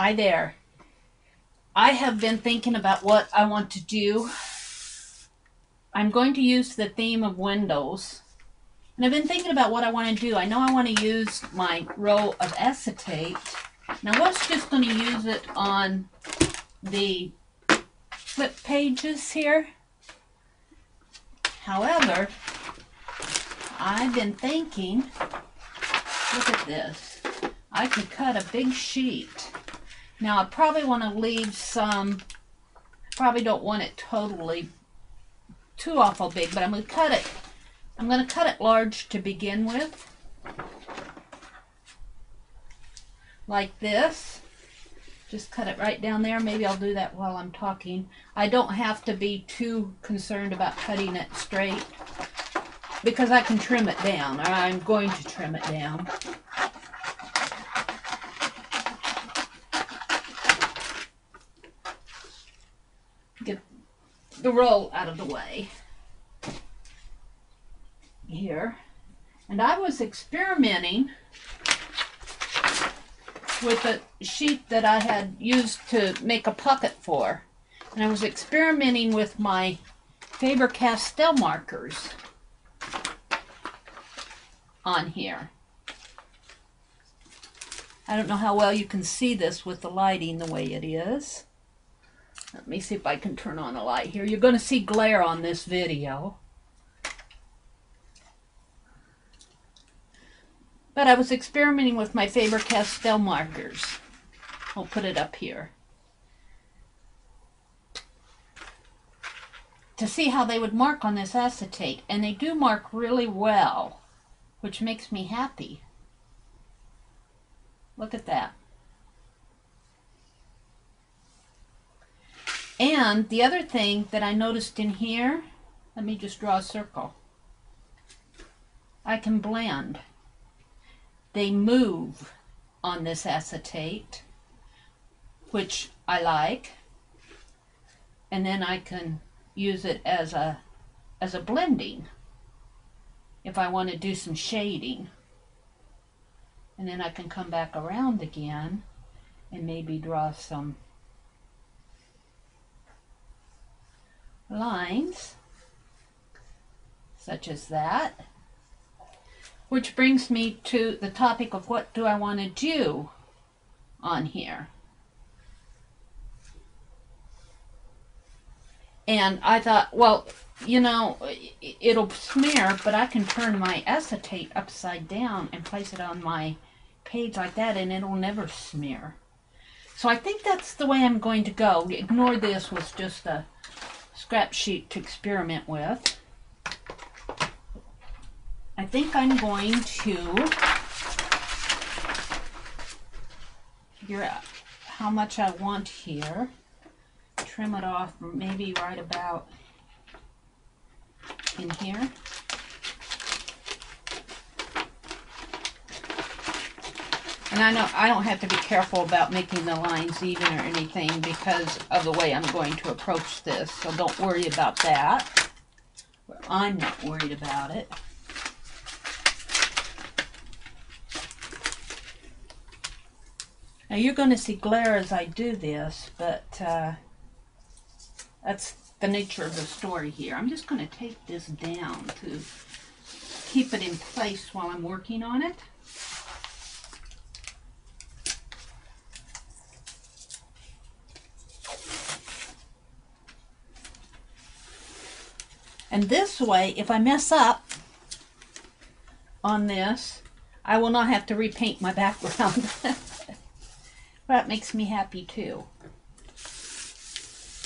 Hi there. I have been thinking about what I want to do. I'm going to use the theme of windows. And I've been thinking about what I want to do. I know I want to use my roll of acetate. Now I was just going to use it on the flip pages here. However, I've been thinking, look at this. I could cut a big sheet. Now I probably want to leave some, probably don't want it totally too awful big, but I'm going to cut it. I'm going to cut it large to begin with. Like this. Just cut it right down there. Maybe I'll do that while I'm talking. I don't have to be too concerned about cutting it straight because I can trim it down, or I'm going to trim it down. Get the roll out of the way here. And I was experimenting with a sheet that I had used to make a pocket for. And I was experimenting with my Faber-Castell markers on here. I don't know how well you can see this with the lighting the way it is. Let me see if I can turn on a light here. You're going to see glare on this video. But I was experimenting with my Faber-Castell markers. I'll put it up here. To see how they would mark on this acetate. And they do mark really well, which makes me happy. Look at that. And the other thing that I noticed in here, let me just draw a circle. I can blend. They move on this acetate, which I like, and then I can use it as a blending if I want to do some shading. And then I can come back around again and maybe draw some lines such as that. Which brings me to the topic of what do I want to do on here. And I thought, well, you know, it'll smear, but I can turn my acetate upside down and place it on my page like that and it'll never smear. So I think that's the way I'm going to go. Ignore this was just a scrap sheet to experiment with. I think I'm going to figure out how much I want here. Trim it off maybe right about in here. And I know I don't have to be careful about making the lines even or anything because of the way I'm going to approach this. So don't worry about that. I'm not worried about it. Now you're going to see glare as I do this, but that's the nature of the story here. I'm just going to take this down to keep it in place while I'm working on it. And this way, if I mess up on this, I will not have to repaint my background. That makes me happy too.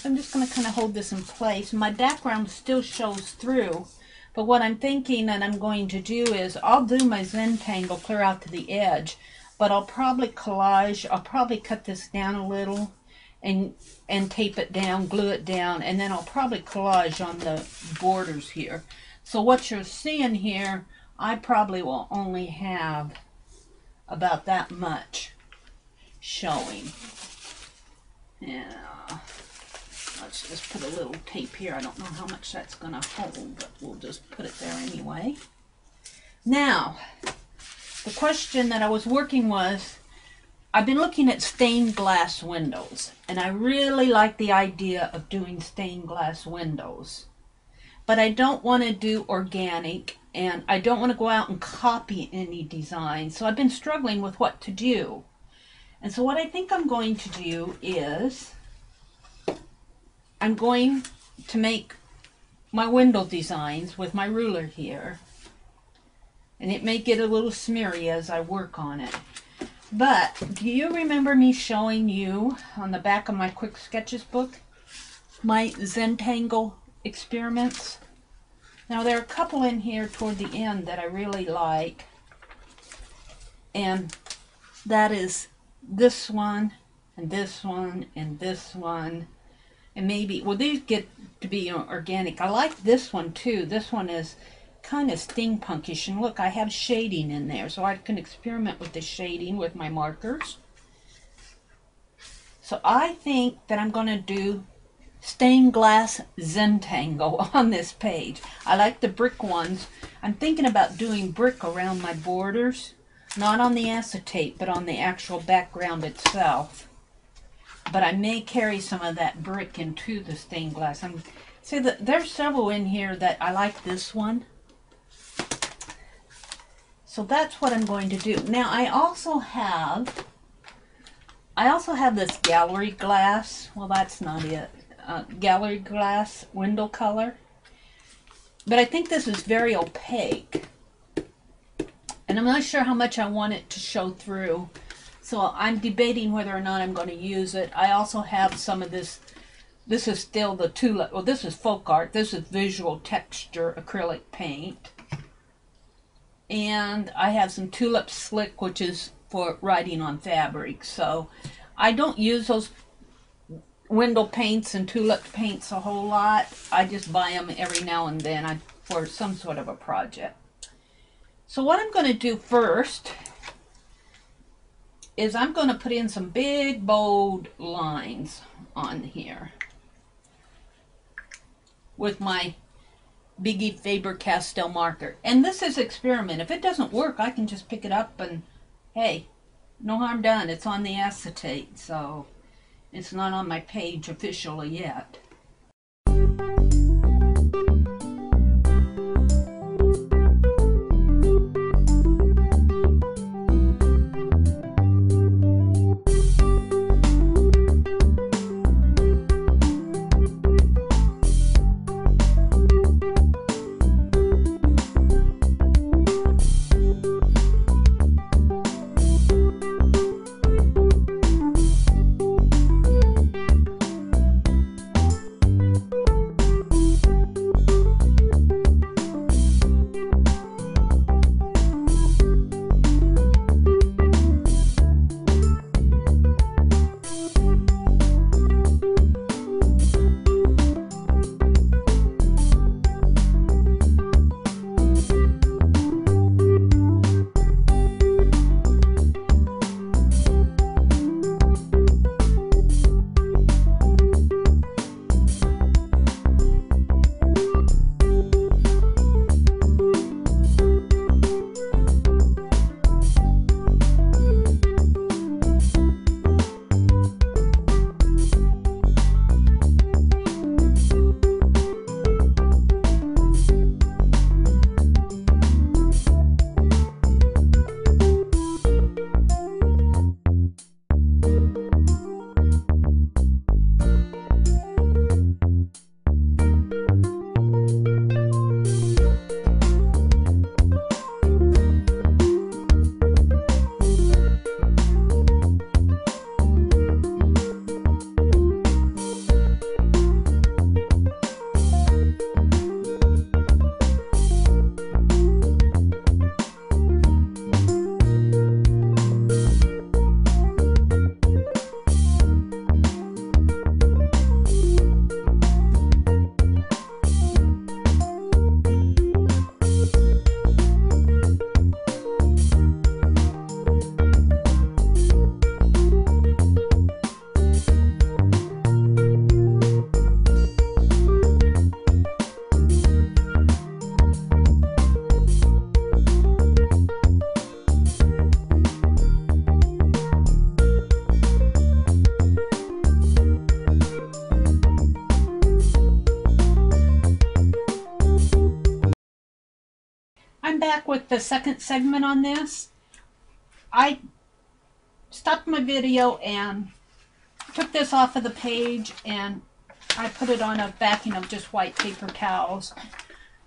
I'm just going to kind of hold this in place. My background still shows through, but what I'm thinking that I'm going to do is I'll do my Zentangle clear out to the edge, but I'll probably collage, I'll probably cut this down a little and tape it down, glue it down, and then I'll probably collage on the borders here. So what you're seeing here, I probably will only have about that much showing. Yeah, let's just put a little tape here. I don't know how much that's going to hold, but we'll just put it there anyway. Now, the question that I was working was, I've been looking at stained glass windows, and I really like the idea of doing stained glass windows. But I don't want to do organic, and I don't want to go out and copy any design. So I've been struggling with what to do. And so what I think I'm going to do is I'm going to make my window designs with my ruler here. And it may get a little smeary as I work on it. But do you remember me showing you on the back of my Quick Sketches book my Zentangle experiments? Now there are a couple in here toward the end that I really like. And that is this one, and this one, and this one. And maybe, well, these get to be organic. I like this one too. This one is kind of steampunkish, and look, I have shading in there, so I can experiment with the shading with my markers. So I think that I'm going to do stained glass Zentangle on this page. I like the brick ones. I'm thinking about doing brick around my borders, not on the acetate, but on the actual background itself. But I may carry some of that brick into the stained glass. See, there's several in here that I like this one. So that's what I'm going to do. Now I also have this gallery glass. Well, that's not it. Gallery glass window color. But I think this is very opaque. And I'm not sure how much I want it to show through. So I'm debating whether or not I'm going to use it. I also have some of this. This is still the tulip. Well, this is folk art. This is visual texture acrylic paint. And I have some tulip slick, which is for writing on fabric. So I don't use those window paints and tulip paints a whole lot. I just buy them every now and then for some sort of a project. So what I'm going to do first is I'm going to put in some big bold lines on here with my Biggie Faber-Castell marker. And this is experiment. If it doesn't work, I can just pick it up and, hey, no harm done. It's on the acetate, so it's not on my page officially yet. back with the second segment on this. I stopped my video and took this off of the page, and I put it on a backing of just white paper towels.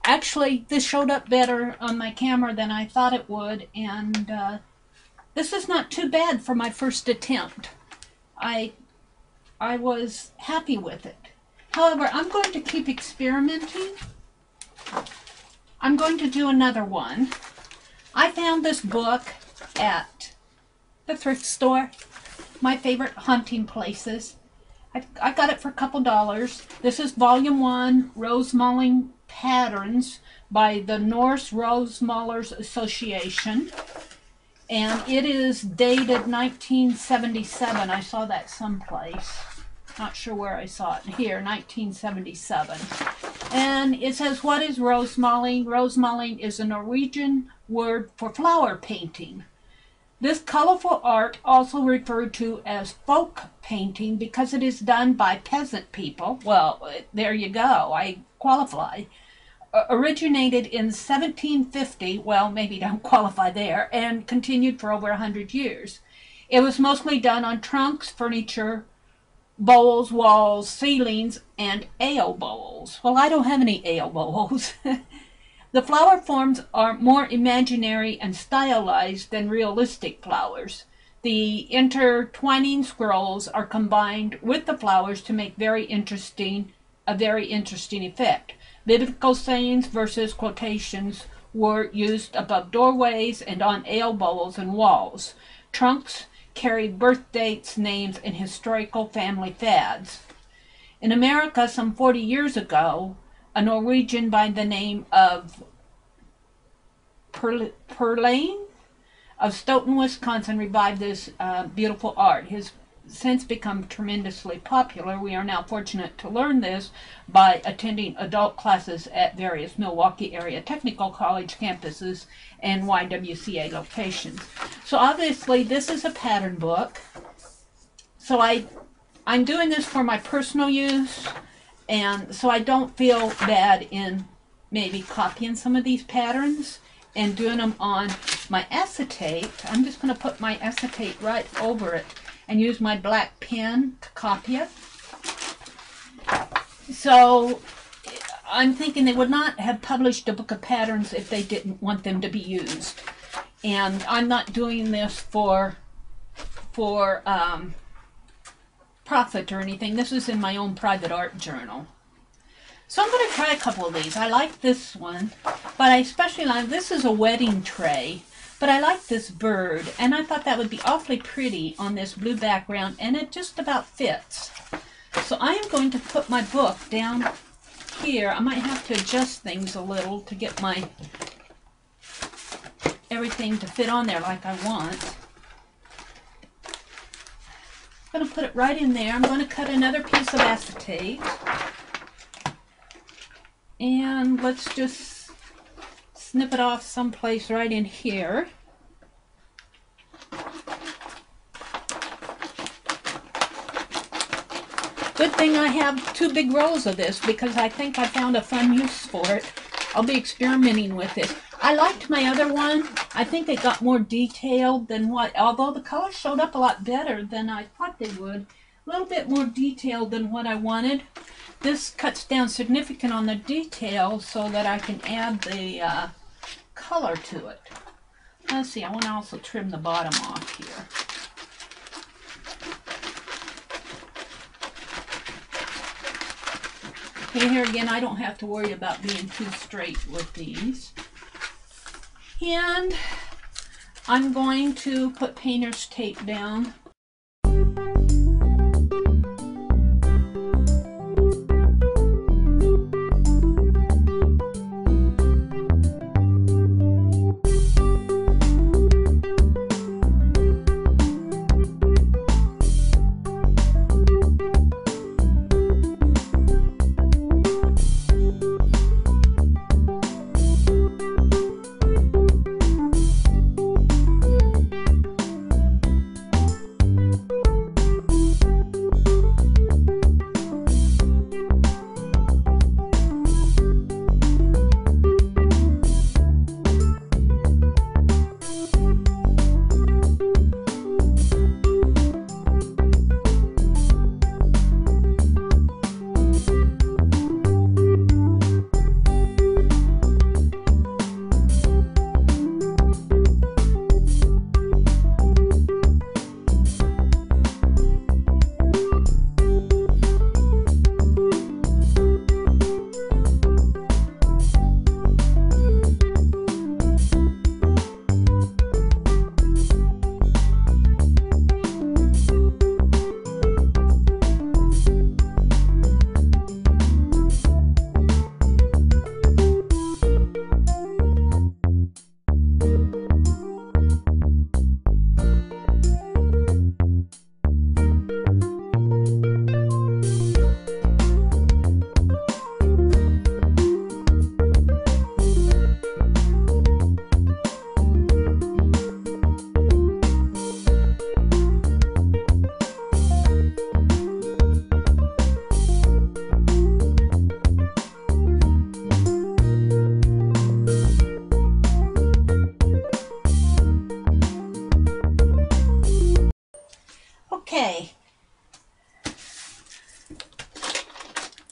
Actually, this showed up better on my camera than I thought it would, and this is not too bad for my first attempt. I was happy with it. However, I'm going to keep experimenting. I'm going to do another one. I found this book at the thrift store, my favorite hunting places. I got it for a couple dollars. This is Volume 1, Rosemaling Patterns by the Norse Rosemalers Association. And it is dated 1977. I saw that someplace. Not sure where I saw it. Here, 1977. And it says, what is Rosemaling? Rosemaling is a Norwegian word for flower painting. This colorful art, also referred to as folk painting because it is done by peasant people. Well, there you go. I qualify. Originated in 1750, well, maybe don't qualify there, and continued for over 100 years. It was mostly done on trunks, furniture, bowls, walls, ceilings, and ale bowls. Well, I don't have any ale bowls. The flower forms are more imaginary and stylized than realistic flowers. The intertwining scrolls are combined with the flowers to make a very interesting effect. Biblical sayings versus quotations were used above doorways and on ale bowls and walls. Trunks carried birth dates, names, and historical family fads. In America, some 40 years ago, a Norwegian by the name of Perlane of Stoughton, Wisconsin, revived this beautiful art. His since become tremendously popular. We are now fortunate to learn this by attending adult classes at various Milwaukee area technical college campuses and YWCA locations. So obviously this is a pattern book. So I'm doing this for my personal use, and so I don't feel bad in maybe copying some of these patterns and doing them on my acetate. I'm just going to put my acetate right over it and use my black pen to copy it. So I'm thinking they would not have published a book of patterns if they didn't want them to be used. And I'm not doing this for profit or anything. This is in my own private art journal. So I'm going to try a couple of these. I like this one, but I especially like, this is a wedding tray. But I like this bird, and I thought that would be awfully pretty on this blue background, and it just about fits. So I am going to put my book down here. I might have to adjust things a little to get my everything to fit on there like I want. I'm going to put it right in there. I'm going to cut another piece of acetate. And let's just snip it off someplace right in here. Good thing I have 2 big rolls of this because I think I found a fun use for it. I'll be experimenting with it. I liked my other one. I think it got more detailed than what, although the colors showed up a lot better than I thought they would. A little bit more detailed than what I wanted. This cuts down significant on the detail so that I can add the color to it. Let's see, I want to also trim the bottom off here. Okay, here again, I don't have to worry about being too straight with these. And I'm going to put painter's tape down.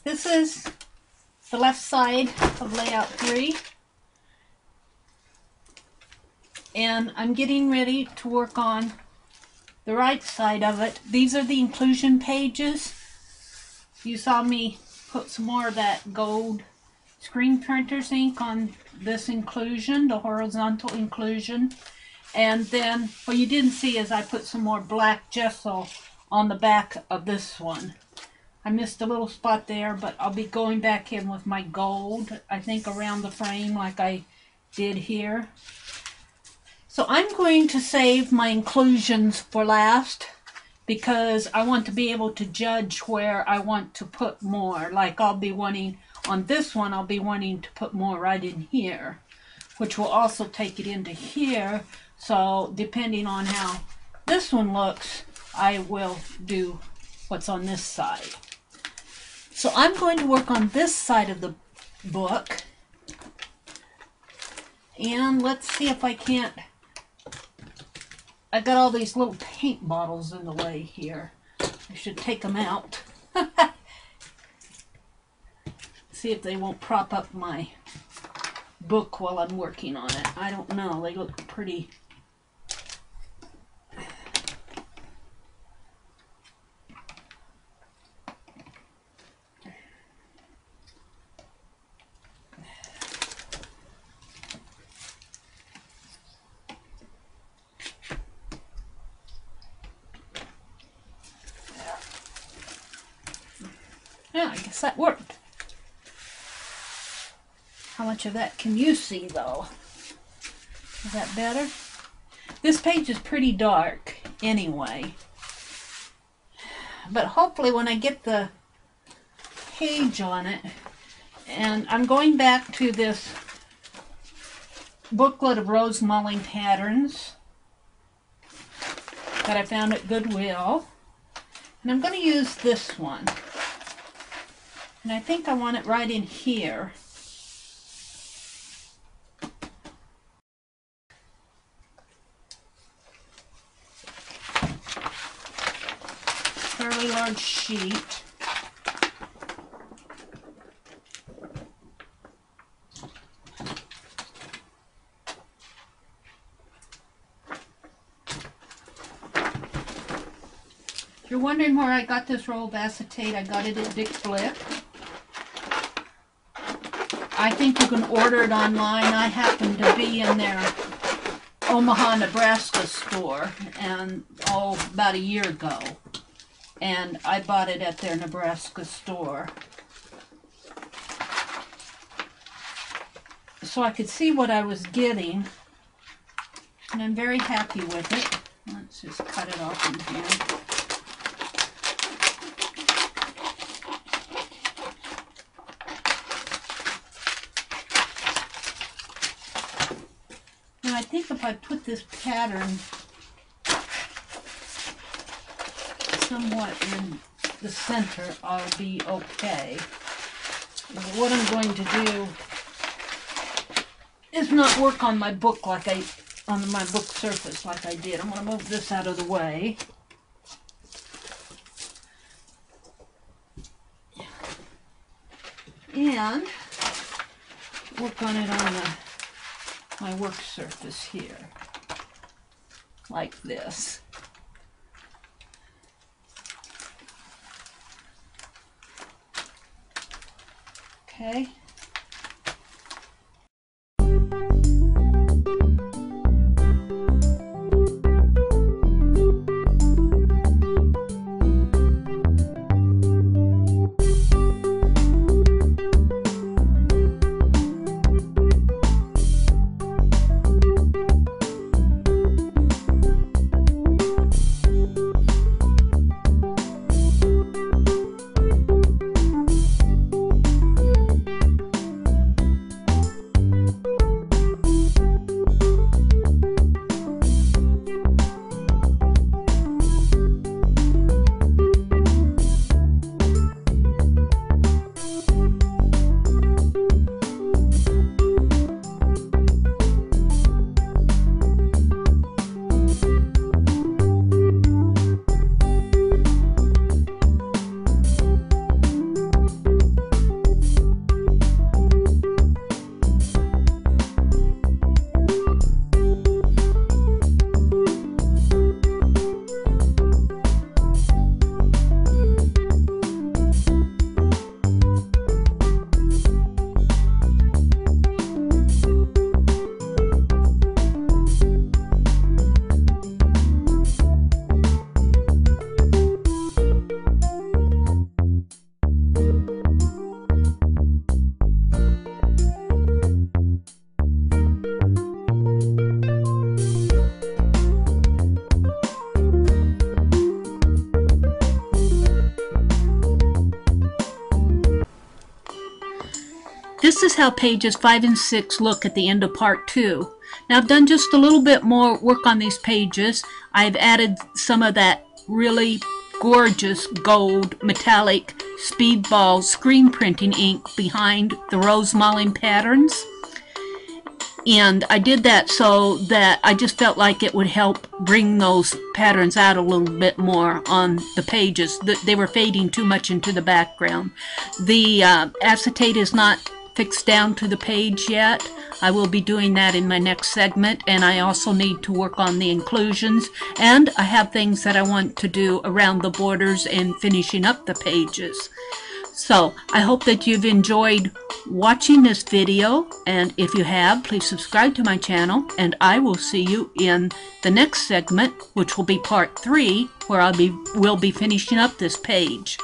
This is the left side of layout 3. And I'm getting ready to work on the right side of it. These are the inclusion pages. You saw me put some more of that gold screen printer's ink on this inclusion, the horizontal inclusion. And then what you didn't see is I put some more black gesso on the back of this one. I missed a little spot there, but I'll be going back in with my gold, I think around the frame like I did here. So I'm going to save my inclusions for last because I want to be able to judge where I want to put more. Like I'll be wanting, on this one, I'll be wanting to put more right in here, which will also take it into here. So depending on how this one looks, I will do what's on this side. So I'm going to work on this side of the book. And let's see if I can't... I got all these little paint bottles in the way here. I should take them out. See if they won't prop up my book while I'm working on it. I don't know. They look pretty... Yeah, I guess that worked. How much of that can you see, though? Is that better? This page is pretty dark anyway. But hopefully when I get the page on it, and I'm going back to this booklet of Rosemaling patterns that I found at Goodwill. And I'm going to use this one. And I think I want it right in here. Fairly large sheet. If you're wondering where I got this roll of acetate, I got it at Dick's Blick. I think you can order it online. I happen to be in their Omaha, Nebraska store and about a year ago. And I bought it at their Nebraska store. So I could see what I was getting. And I'm very happy with it. Let's just cut it off in here. I think if I put this pattern somewhat in the center, I'll be okay. What I'm going to do is not work on my book like on my book surface like I did. I'm going to move this out of the way. And work on it on my work surface here, like this. Okay. this is how pages 5 and 6 look at the end of part 2. Now I've done just a little bit more work on these pages. I've added some of that really gorgeous gold metallic speedball screen printing ink behind the Rosemaling patterns. And I did that so that I just felt like it would help bring those patterns out a little bit more on the pages. They were fading too much into the background. The acetate is not fixed down to the page yet. I will be doing that in my next segment, and I also need to work on the inclusions, and I have things that I want to do around the borders and finishing up the pages. So I hope that you've enjoyed watching this video, and if you have, please subscribe to my channel, and I will see you in the next segment, which will be part 3, where we'll be finishing up this page.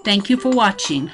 Thank you for watching.